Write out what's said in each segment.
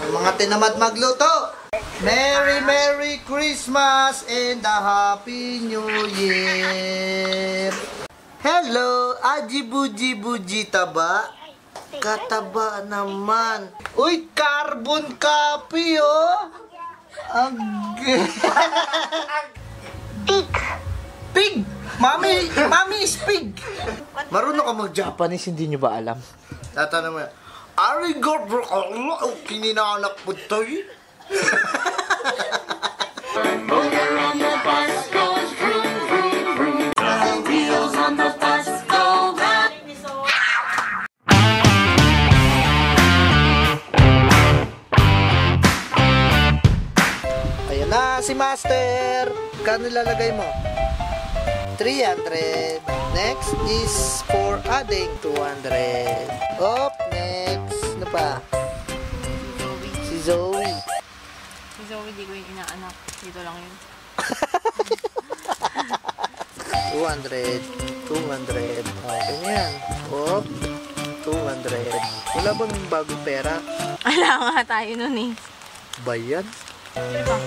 Mga tinamad magluto. Merry Christmas and a Happy New Year. Hello, ajibuji-buji taba. Kataba naman. Uy, carbon copy, oh. Pig. Mami is pig. Marunong ka mag-Japanese, hindi nyo ba alam? Tatanong mo yan. Arigato, kininanak po tayo. Ayan na si Master. Kano lalagay mo? 300. Next is for adding 200. Op, next. Ano pa? Si Zoe. Si Zoe, di ko yung inaanak. Dito lang yun. 200. Okay na yan. Op, 200. Wala bang bagong pera? Wala nga tayo nun eh. Bayan? Ano ba?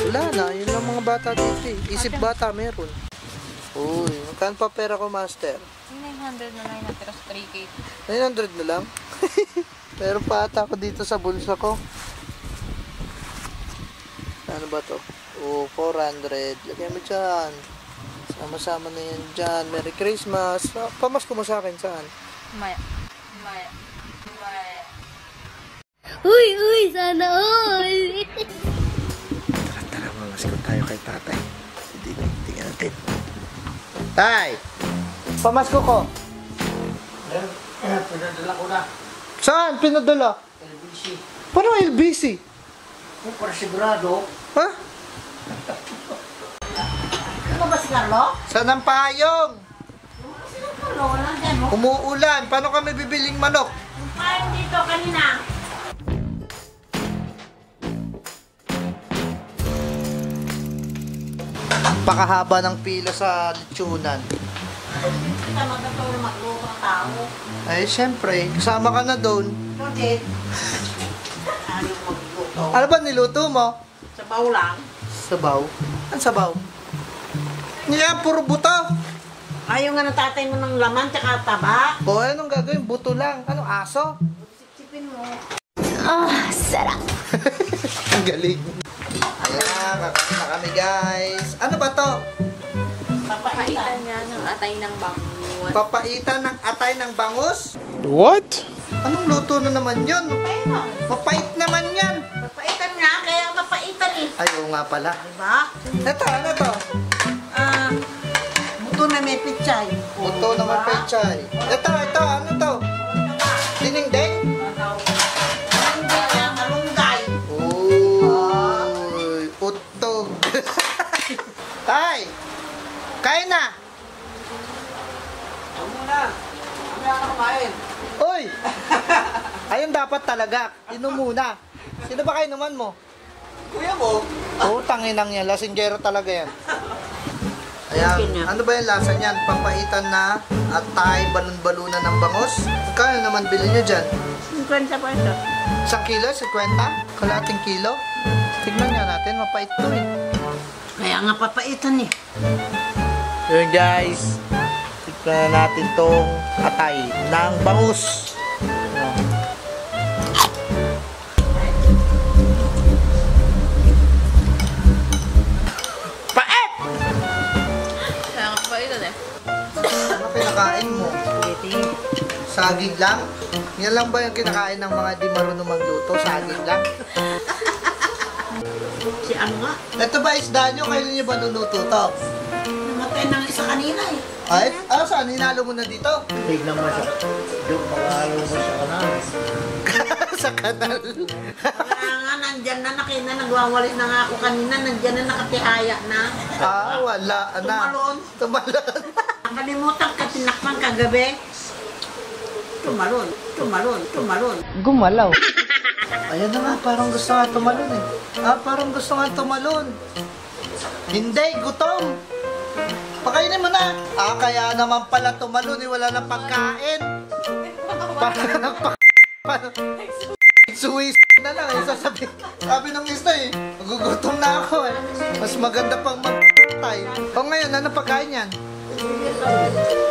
Wala na. Yun lang mga bata dito eh. Isip bata meron. Uy, magkano pa pera ko, Master? Yung 900 na lang natira sa 3K. 900 na lang? Pero pa ata ako dito sa bulsa ko. Ano ba to? Oh, 400. Lagyan mo dyan. Sama-sama na yan dyan. Merry Christmas. Pamasko mo sa akin, saan? Maya. Uy, sana all! Tara, mamasko tayo kay tatay. Tingnan natin. Tay! Pamasko ko. Pinadala ko na. Saan? Pinadala? LBC. Paano LBC? Para sigurado. Ha? Ano ba si Carlo? Saan ang payong? Sino Carlo? Walang dyan mo. Umuulan. Paano kami bibiling manok? Parang dito kanina. Pakahaba ng pila sa lechonan. Hindi kita magkatulong magluto ang tao. Ay, syempre. Kasama ka na doon. Bakit? Ano magluto? Ano ba niluto mo? Sabaw lang. Sabaw? Ang sabaw? Niya, puro buto. Ayaw nga ng tatay mo ng laman tsaka taba. O, anong gagawin? Buto lang. Anong aso? Sipsipin mo. Sarap! Ang galing. Ayan, kakain na kami, guys. Ano ba to? Papaitan niya ng atay ng bangus. Papaitan ng atay ng bangus? What? Anong luto na naman yun? Ayun. Mapait naman yan. Papaitan nga, kaya papaitan eh. Ay, oo nga pala. Diba? Ito, ano to? Buto na may pichay. Buto naman pechay. Ito, ano to? Dinding-ding? Hindi niya malunggay. Uy, utog. Tay, kain na. Huwag mo na. Hindi ako kumain. Uy, ayun dapat talaga. Inom muna. Sino ba kayo naman mo? Kuya mo. Oo, tanginang yan. Lasinggero talaga yan. Ayan, ano ba yung lasa niyan? Papaitan na atay, balon-balunan ng bangus. Kano naman bilhin nyo dyan? 50 pesos. 1 kilo? 50? Kalating kilo? Tignan nga natin, mapait to eh. Kaya nga papaitan eh. Yun guys, tignan natin tong atay ng bangus. Pait! Kaya nga papaitan eh. Ano kinakain mo? Saging lang? Yan lang ba yung kinakain ng mga di marunong magluto? Saging lang? Si ano nga? Ito ba isda nyo? Kailan nyo ba luluto to? Namatay ng isa kanina eh. Ay, saan? Hinalo mo na dito? Tignan mo siya. Yung pag-alo mo sa kanal. Sa kanal. Kaya nga, nandyan na nagwawalis na nga ako kanina. Nandyan na nakatihaya na. Wala na. Tumalon. Tumalon. Nakalimutan ka, tinakpan kagabi. Tumalon. Gumalaw. Ayan na nga, parang gusto nga tumalon eh. Parang gusto nga tumalon. Hindi, gutom. Pakainin mo na. Kaya naman pala tumalon eh, wala nang pagkain. Para nang suwi na lang eh. Sabi nung isa eh, magugutom na ako eh. Mas maganda pang mag-tay. O ngayon, ano pagkain yan?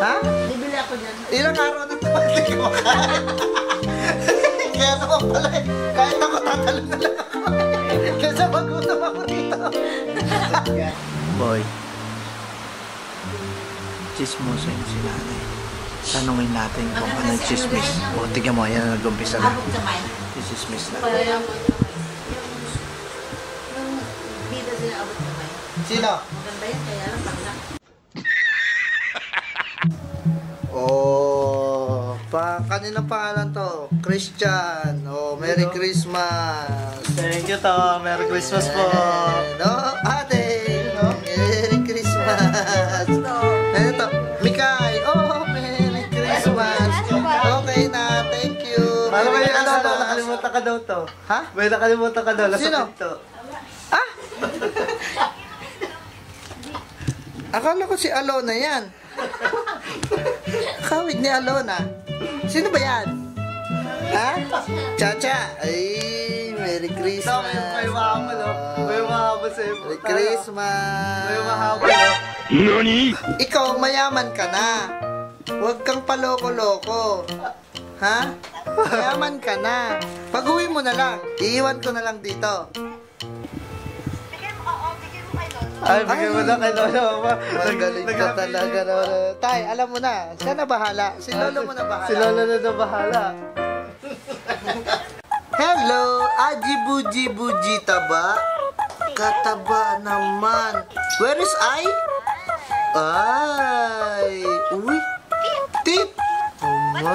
Ha? Bibili ako dyan. Ilang araw na ito hindi ko makain. Kaya naman pala eh, kahit ako tatalo na lang ako. Kaya magutom ako dito. Boy, chismosin si nanay. Tanungin natin kung ano yung chismis. O, tignan mo, yan na nag-umpisa na. Abot kamay. Chismis na. Bida sila abot kamay. Sino? Maganda yan, kaya lang pangnak. Oh, kaninang pangalan to? Christian. Oh, Merry Christmas. Thank you, Tom. Merry Christmas po. No, ate. No? Merry Christmas. Ito, Mikay. Oh, Merry Christmas. Okay na, thank you. Paano Merry may ano, Christmas. nakalimutan ka daw to? Ha? May nakalimutan ka daw. Sino? Lasapit to. Ah? Akala ko si Alona yan. Kawig ni Alona. Sino ba yan? Ha? Chacha. Ay, Merry Christmas. May mahabol, oh. May mahabol sa'yo. Merry Christmas. May mahabol, oh. Ikaw, mayaman ka na. Huwag kang paloko-loko. Ha? Mayaman ka na. Pag-uwi mo na lang. Iiwan ko na lang dito. Ay, bigyan mo na kay Lolo. Magaling ka talaga. Tay, alam mo na. Siya na bahala. Si Lolo mo na bahala. Si Lolo na bahala. Hello, Aji-buji-buji taba. Kataba naman. Where is I? Ay, uy. Tip. Uma.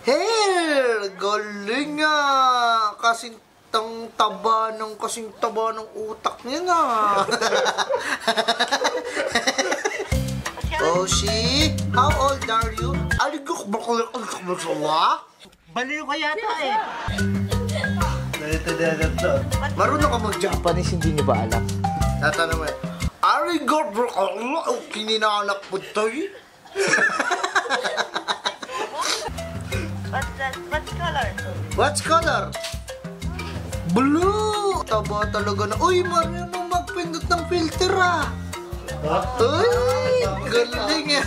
Hair. Galing nga. Kasing taba ng utak niya na. Oshi, how old are you? Baliw ka yata eh. Dito. Marunong ka mag-Japanese, hindi niyo ba alam? Tatanong mo, arigato, kininanak po tayo. What's color? What's color? Blue! Taba talaga na. Uy, marunong magpindot ng filter ah. Uy, galing ah.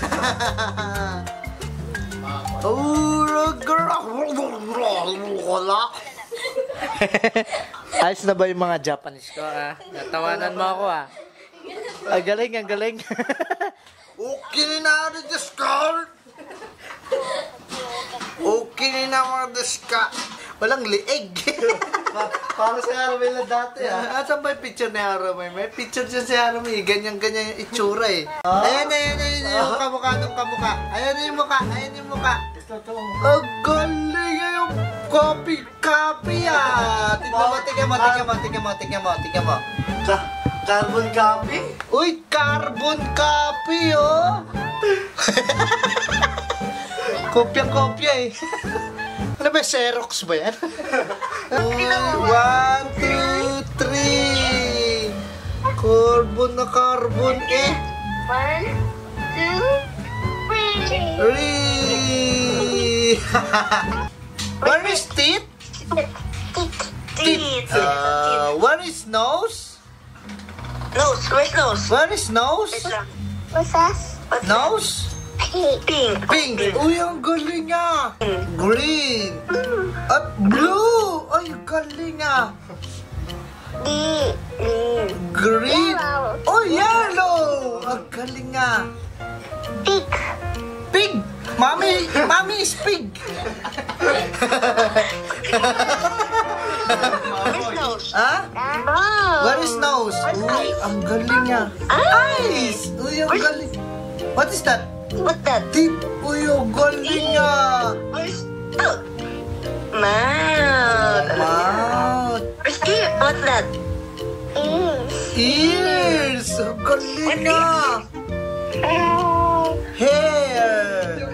Ayos na ba yung mga Japanese ko ah? Natawanan mo ako ah. Ay, galing, ang galing. Okay na rin desu ka? Okay na mga desu ka? Walang lieg. Paano si Aramay na dati, ah? Asan ba yung picture ni Aramay? May picture dyan si Aramay. Ganyan-ganyan yung itsura eh. Ayan yung kamukha nung kamukha. Ayan yung mukha. Ayan yung mukha. Ang galing yung copy ah. Tingnan mo. Carbon copy? Uy, carbon copy oh. Kopya-kopya eh. Ano ba, Xerox ba yan? 1, 2, 3. Carbon na carbon eh. 1, 2, 3. Where is teeth? Teeth. Where is nose? Nose. Where's nose? Where is nose? What's that? Nose? Pink. Pink. Uy, ang galing ah. Green. At blue. Ay, galing ah. Green. Oh, yellow. Ang galing ah. Pig. Pig. Mommy is pig. Where's nose? Ha? Oh. Where is nose? Uy, ang galing ah. Eyes. Uy, ang galing. What is that? What's that? Teeth. Uy, ang galing ah. Where's mouth? Mouth. Mouth. Where's ear? What's that? Ears. Ang galing ah. Hair.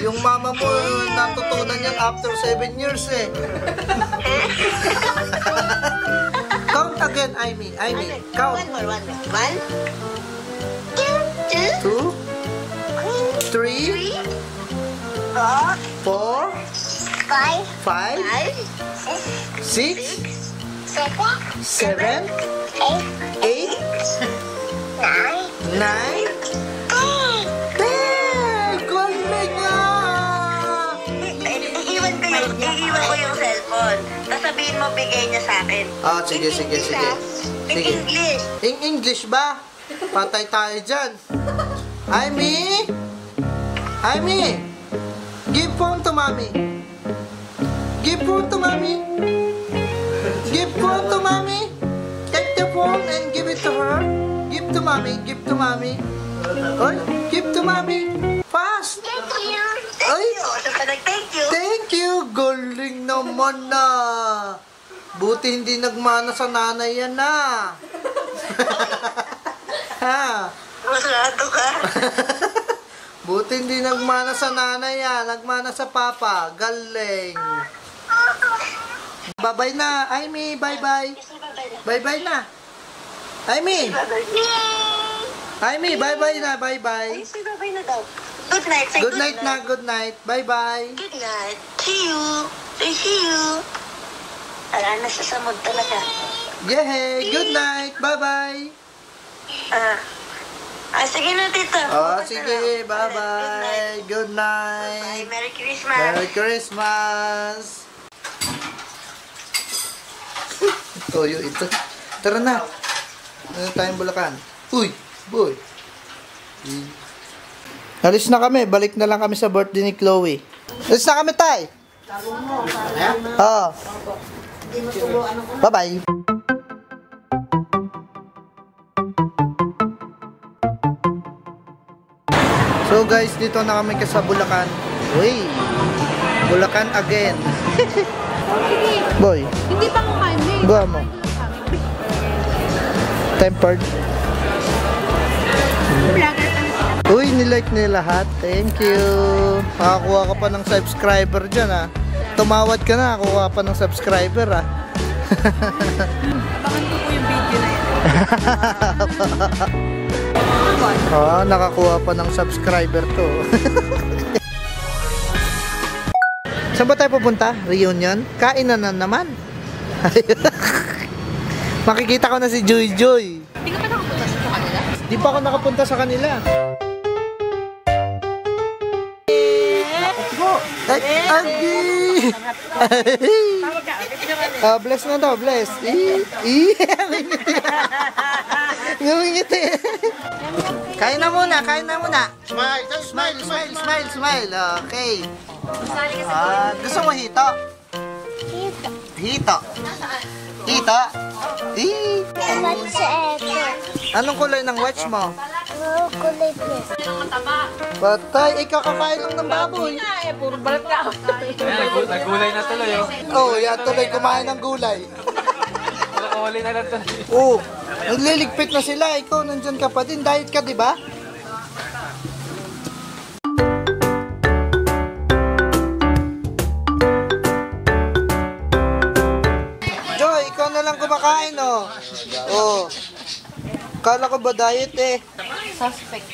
Yung mama mo, natutunan yan after 7 years eh. Count again, Aimee. Count. One more. 1, 2, 3, 4, 5, 5, 6, 7, 8, 9, 10. Galing nga! Iiwan ko yung cellphone. Tapos sabihin mo, bigay niya sa akin. Ah, sige. In English. In English ba? Patay tayo dyan. Amy! Give phone to mommy. Give phone to mommy. Give phone to mommy. Take the phone and give it to her. Give to mommy. Oy, give to mommy. Fast. Ay, Thank you. thank you. Galing naman na. Buti hindi nagmana sa nanay yan na. Ha? Masyado ka. Buti hindi nagmana sa nanay yan. Nagmana sa papa. Galing. Bye-bye na. Amy, bye-bye. Bye-bye na. Amy, bye-bye na. Bye-bye. Say bye-bye na daw. Good night. Say Good night na. Good night. Bye-bye. Good night. See you. Say see you. Ala na sa mood talaga. Yehey. Good night. Bye-bye. Sige na, tito. Oh, sige. Bye-bye. Good night. Bye. Merry Christmas. Merry Christmas. Toyo ito. Tara na. Ano tayong Bulacan? Uy, boy. Alis na kami. Balik na lang kami sa birthday ni Chloe. Alis na kami, tay. Oo. Bye-bye. So guys, dito na kami sa Bulacan. Uy, Bulacan again. Boy, Hindi pa kumain eh. gawa mo. Tempered. Vlogger pa na sila. Uy, nilike nila lahat. Thank you. Makakuha ka pa ng subscriber dyan, ha. Tumawad ka na, kuha pa ng subscriber, ha. Abangan ko po yung video na yan. Nakakuha pa ng subscriber to. Saan ba tayo pupunta? Reunion? Kain na naman. Makikita ko na si Joy Joy. Hindi ka pa nakapunta sa kanila? Di pa ako nakapunta sa kanila. Ay, Agi! Bless na daw, bless. Ngumingiti. Kain na muna. Smile. Okay. Gusto mo hito? Hito. What's it? Anong kulay ng watch mo? Kulay blue. Patay, ikaw kakain lang ng baboy. Puro balat ka. Nagulay na tuloy, oh. Oo, yan tuloy kumain ng gulay. Nakawali na lang tuloy. Oo, nagliligpit na sila. Ikaw nandyan ka pa din. Diet ka, di ba? Joy, ikaw na lang kumakain, oh. Oo. Kala ko ba diet eh? Suspect.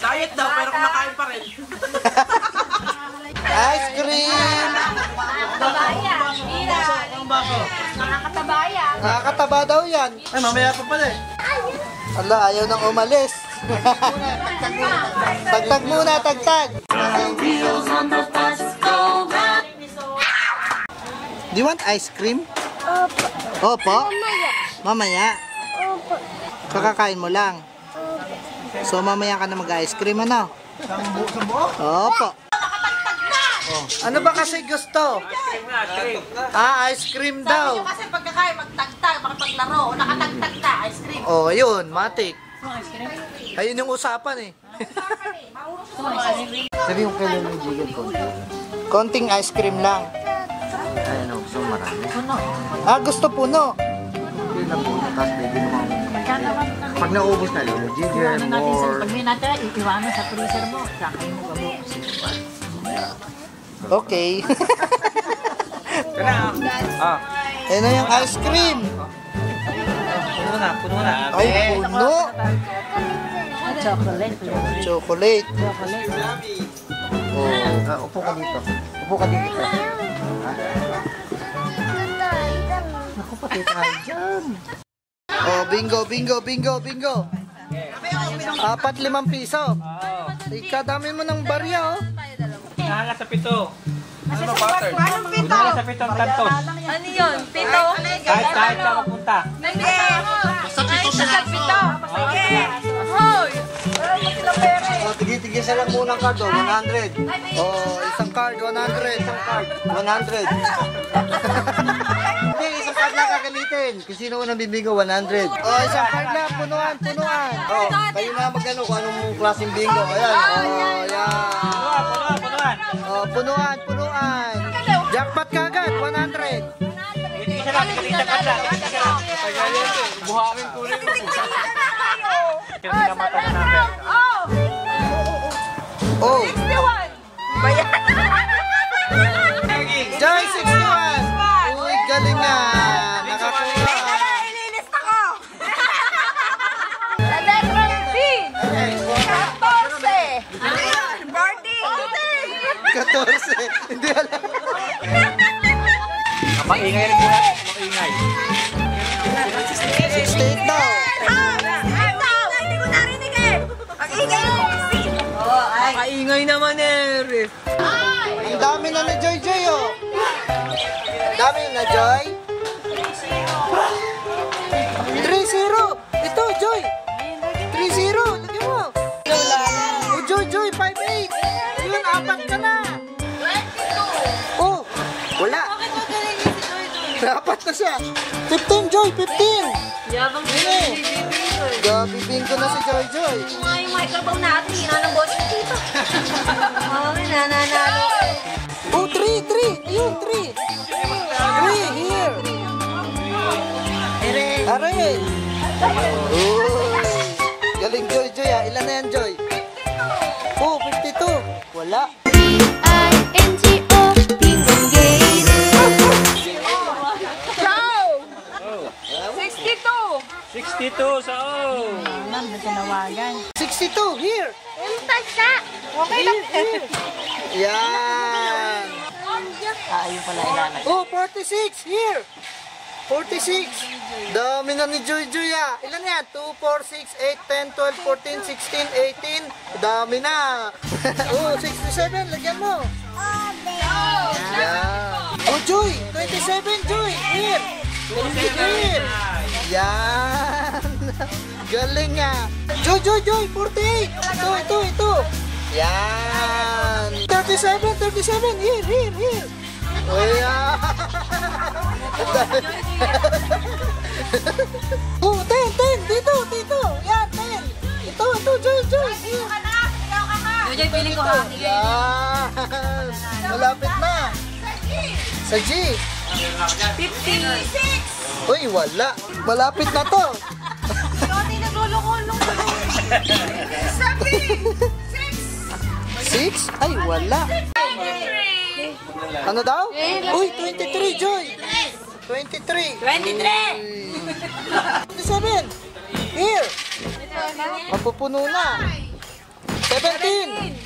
Diet daw, pero kumakain pa rin. Ice cream! Nakakataba daw yan. Ay, mamaya pa pala, eh. Ala, ayaw nang umalis. Tagtag muna, tagtag. Do you want ice cream? Opo. Mamaya. Kakakain mo lang. So mamaya ka na mag-ice cream, ano? Opo. Oh. Ano ba kasi gusto? Ice cream daw. Kasi pagkakain, magtagtag, makapaglaro, nakatagtag ka, ice cream. Oh, yun, matik. Ayun yung usapan eh. Sabi yung kailan may jigil ko. Konting ice cream lang. Ay, no, gusto marami. Gusto puno. Hindi lang po, tapos pwede naman. Pag naubos na lang, ginger, more. Pag may natira, iiwanan sa freezer mo, kakain mo gabo. Okay. Ah, Ayun na yung ice cream. puno na. Ay, puno. Chocolate. Chocolate. Oh, upo ka dito. Upo ka dito. Ha? Naku, patay tayo dyan. Oh, bingo, bingo, bingo, bingo. 4-5 piso. Ika, dami mo ng barya, oh. Nahala sa pito. Ano ba, butter? Nahala sa pito ang tantos. Ano yun? Pito? Kahit ka mapunta. Hindi. Sa pito. Hoy! Oh, tigil-tigil lang muna ang card, oh. 100. Oh, isang card, 100. Isang card, 100. Hindi, isang card lang kakalitin. Kung sino unang bibingo, 100. Oh, isang card lang, punuan, punuan. Oh, kayo na magano kung anong klaseng bingo. Ayan, oh, yan. Punuan. Oh, punuan, punuan. Jackpot kagad, 100. Isa lang, isa ka lang. Buhangin ko rin. Yung sinamata na namin. Oh, 61! Bayan! Joy, 61. Uy, galing nga. Nakakuha. Ililista ko! Sa letra B! 14! Ano yun? 14. Hindi alam. Maingay rin muna. Maingay. 68 daw. Hindi ko narinig eh! Ang ingay mo kasi! Kaingay naman eh, Rif. Ang dami na ni Joy Joy, oh. Ang dami na Joy. 3-0. Ito, Joy. 3-0. Lagyan mo. Oh, Joy Joy, 5-8. Ayun, 4 ka na. 22. Oh, wala. Dapat na siya. 15, Joy, 15. Yabang Hindi. Gabibing ko na si Joy Joy. nga yung microphone natin, hina ng boss ko dito. Okay, nananalo. Oh, 3. Ayun, 3. 3, here. Aray. Oh. Galing Joy Joy, ah. Ilan na yan, Joy? Oh, 52. Wala. B-I-N-G-O Bingong Gate. Ciao! 62! 62 sa O. 62, here. Okay lang. Yan. Oh, 46, here. 46. Dami na ni Joy Joy, ah. Ilan yan? 2, 4, 6, 8, 10, 12, 14, 16, 18. Dami na. Oh, 67. Lagyan mo. Yan. Oh, Joy. 27, Joy. Here. Here. Yan. Galing nga. Joy, 48. Ito. Yan. 37. Here. Oh, yan. Oh, 10. Dito. Yan, 10. Ito, Joy. Here. Jojoy, piling ko ha. Yan. Malapit na. Sa G. 56! Uy, wala. Malapit na to. Johnny, naglulong-ulong. 6? Ay, wala. Ano daw? Uy, 23, Joy. 23. 27. Here. Mapupuno na. 17.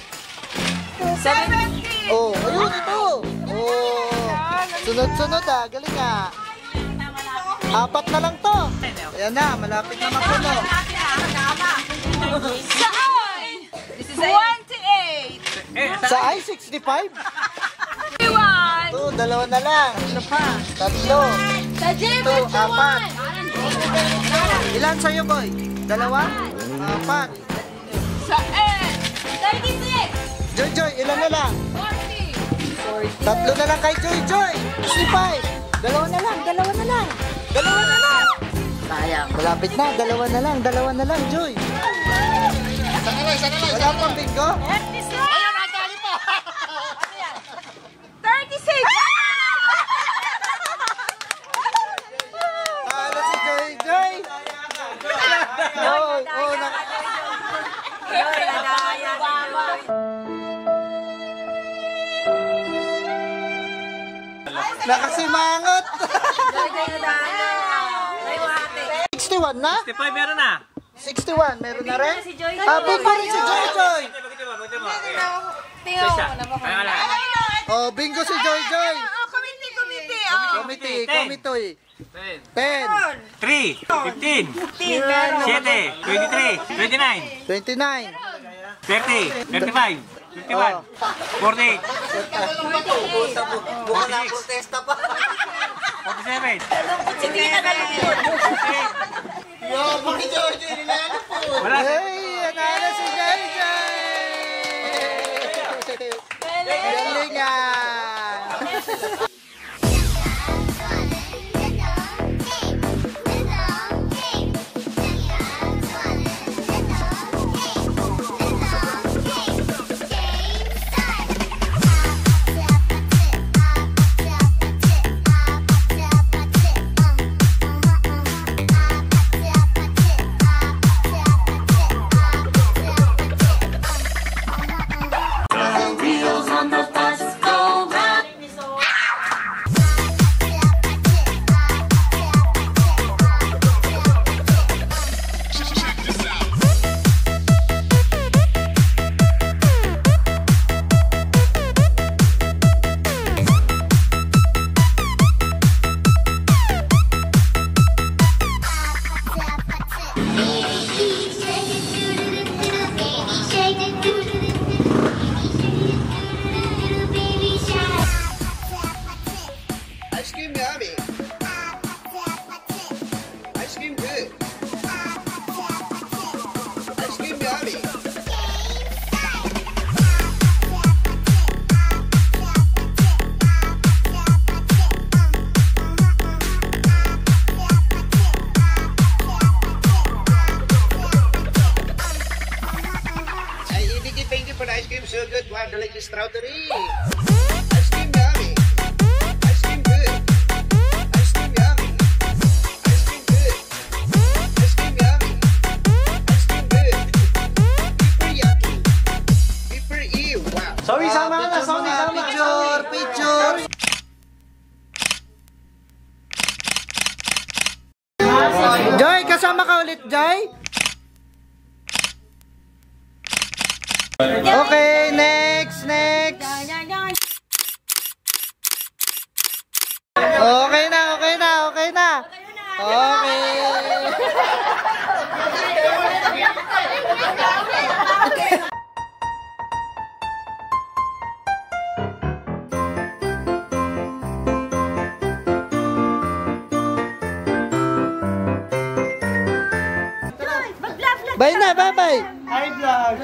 17! Oh, ayun ito. Oh. Sunod-sunod, ah. Galing ah. 4 na lang to. Ayan na, malapit na mapuno. Saan? 28! Sa I-65? 51! Ito, 2 na lang. Ano pa? 3. Sa J, Ito, 4. Ilan sa'yo, boy? 2? 4. Sa N! 36! Joy, ilan na lang? 40! 3 na lang kay Joy. 65. 2 na lang. Sayang. Malapit na. 2 na lang, Joy. Wala pang bingo? 36! Ayun, natali po! 36! Talo si Joy. Oh, nakasimangot. 61 na? 65 meron na. 61, meron na rin? Bingo rin si Joy. Bakit ba? Tingnan mo na baka. Oh, bingo si Joy Joy. Committee. Komitoy. 10, 3, 15, 7, 23, 29, 29, 30, 35, 51, 48, Buka na protesta pa. 47, Hindi na nalungkot. Yo, bakit Joy Joy nilalap po? wala. Hey, nanalo si Joy Joy. Galingan. Ice cream yummy. Ice cream good. Ice cream yummy. Ay, ibigay thank you for the ice cream. So good. Wow, delicious strawberry. Ice cream yummy. Ice cream good. Ice cream yummy. Ice cream good. Ice cream yummy. Ice cream good. Super yucky. Super ew. Wow. Sorry, sama na. Picture Sorry, mga sama. picture. Joy, kasama ka ulit, Joy? Okay, next. Okay na. Okay. Bye na, bye-bye. Hi, vlog.